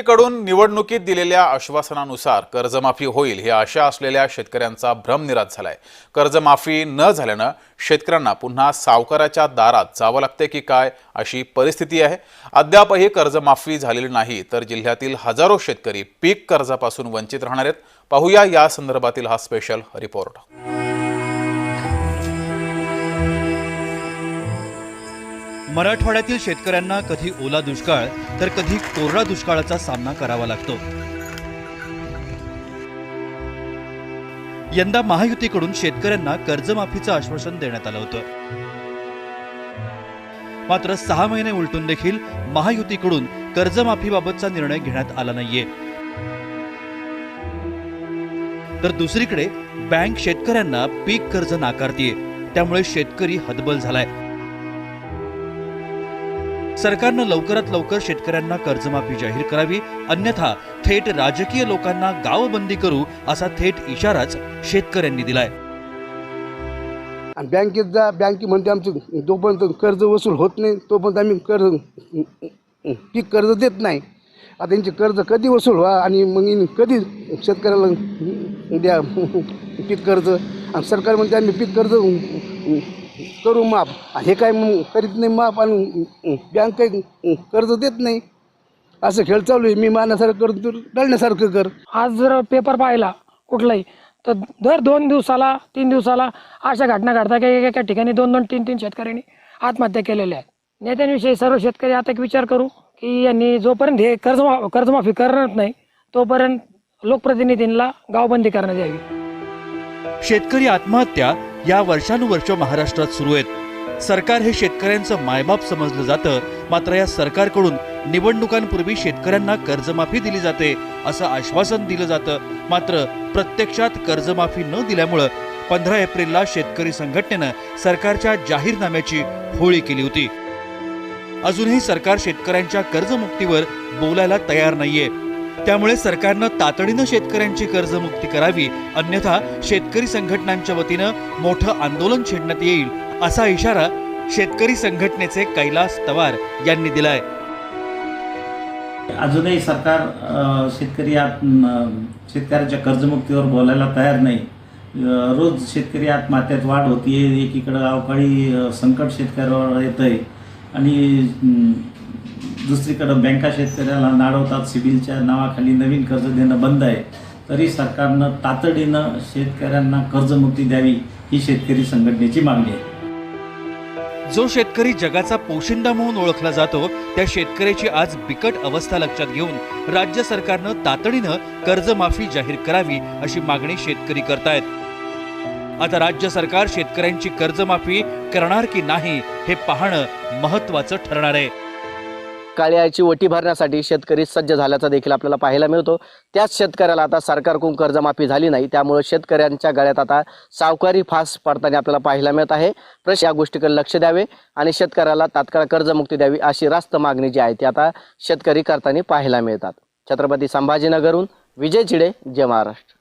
कडून निवडणुकीत दिलेल्या आश्वासनानुसार कर्जमाफी होईल ही आशा असलेल्या शेतकऱ्यांचा भ्रम निराश झालाय। कर्जमाफी न झाल्यानं शेतकऱ्यांना पुन्हा सावकाराच्या दारात जावं लागते की काय अशी परिस्थिती आहे। अद्यापही कर्जमाफी झालेली नाही तर जिल्ह्यातील हजारो शेतकरी पीक कर्जापासून वंचित राहणार आहेत। पाहूया या संदर्भातील हा स्पेशल रिपोर्ट। मराठवाड्यातील शेतकऱ्यांना कधी ओला दुष्काळ तर कधी कोरडा दुष्काळाचा सामना करावा लागतो। यंदा महायुतीकडून शेतकऱ्यांना कर्जमाफीचं आश्वासन देण्यात आलं होतं, मात्र 6 महिने उलटून देखील महायुतीकडून कर्जमाफीबाबतचा निर्णय घेण्यात आला नाहीये। तर दुसरीकडे बँक शेतकऱ्यांना पीक कर्ज नाकारतीये, त्यामुळे शेतकरी हतबल झालाय। सरकारनं लवकरात लवकर शेतकऱ्यांना कर्जमाफी जाहीर करावी, अन्यथा थेट राजकीय लोकांना गावबंदी करू असा थेट इशाराच शेतकऱ्यांनी दिलाय। बँकेत जा, बँके म्हणते आमचं जोपर्यंत कर्ज वसूल होत नाही तोपर्यंत आम्ही पीक कर्ज देत नाही। आता त्यांचे कर्ज कधी वसूल व्हा आणि मग कधी शेतकऱ्याला द्या पीक कर्ज, आणि सरकार म्हणते आम्ही पीक कर्ज करू माफ, हे काय करीत नाही माफ आणि बँक काही कर्ज देत नाही। असं खेळ चालू आहे। मी मानण्यासारखं कर तू डळण्यासारखं कर। आज जर पेपर पाहिला कुठलाही तर दर 2 दिवसाला 3 दिवसाला अशा घटना घडतात की एका ठिकाणी 2-2, 3-3 शेतकऱ्यांनी आत्महत्या केलेल्या आहेत। नेत्यांविषयी सर्व शेतकरी आता एक विचार करू की यांनी जोपर्यंत हे कर्जमाफी करणार नाही तोपर्यंत लोकप्रतिनिधींना गावबंदी करण्यात यावी। शेतकरी आत्महत्या या वर्षानुवर्ष महाराष्ट्रात सुरू आहेत। सरकार हे शेतकऱ्यांचं मायबाप समजलं जातं, मात्र या सरकारकडून निवडणुकांपूर्वी शेतकऱ्यांना कर्जमाफी दिली जाते असं आश्वासन दिलं जातं, मात्र प्रत्यक्षात कर्जमाफी न दिल्यामुळं 15 एप्रिलला शेतकरी संघटनेनं सरकारच्या जाहीरनाम्याची होळी केली होती। अजूनही सरकार शेतकऱ्यांच्या कर्जमुक्तीवर बोलायला तयार नाहीये, त्यामुळे सरकारनं तातडीनं शेतकऱ्यांची कर्जमुक्ती करावी, अन्यथा शेतकरी संघटनांच्या वतीनं मोठं आंदोलन छेडण्यात येईल असा इशारा शेतकरी संघटनेचे कैलास तवार यांनी दिलाय। अजूनही सरकार शेतकऱ्याच्या कर्जमुक्तीवर बोलायला तयार नाही। रोज शेतकरी आत्महत्यात वाढ होतीये, एकीकडे अवकाळी संकट शेतकऱ्यावर येतंय आणि दुसरीकडे बँका शेतकऱ्याला नाडवतात। सिबिलच्या नावाखाली नवीन कर्ज देणं बंद आहे, तरी सरकारनं तातडीनं शेतकऱ्यांना कर्जमुक्ती द्यावी ही शेतकरी संघटनेची मागणी आहे। जो शेतकरी जगाचा पोशिंदा म्हणून ओळखला जातो त्या शेतकऱ्याची आज बिकट अवस्था लक्षात घेऊन राज्य सरकारनं तातडीनं कर्जमाफी जाहीर करावी अशी मागणी शेतकरी करतायत। आता राज्य सरकार शेतकऱ्यांची कर्जमाफी करणार की नाही हे पाहणं महत्त्वाचं ठरणार आहे। काळ्याची वटी भरण्यासाठी शेतकरी सज्ज झाल्याचा देखील आपल्याला पाहायला मिळतो। त्याच शेतकऱ्याला आता सरकारकडून कर्जमाफी झाली नाही, त्यामुळे शेतकऱ्यांच्या गळ्यात आता सावकारी फास पडताना आपल्याला पाहायला मिळत आहे। प्रश्न या गोष्टीकडे लक्ष द्यावे आणि शेतकऱ्याला तात्काळ कर्जमुक्ती द्यावी अशी रास्त मागणी जी आहे ती आता शेतकरी करताना पाहायला मिळतात। छत्रपती संभाजीनगरहून विजय चिडे, जय महाराष्ट्र।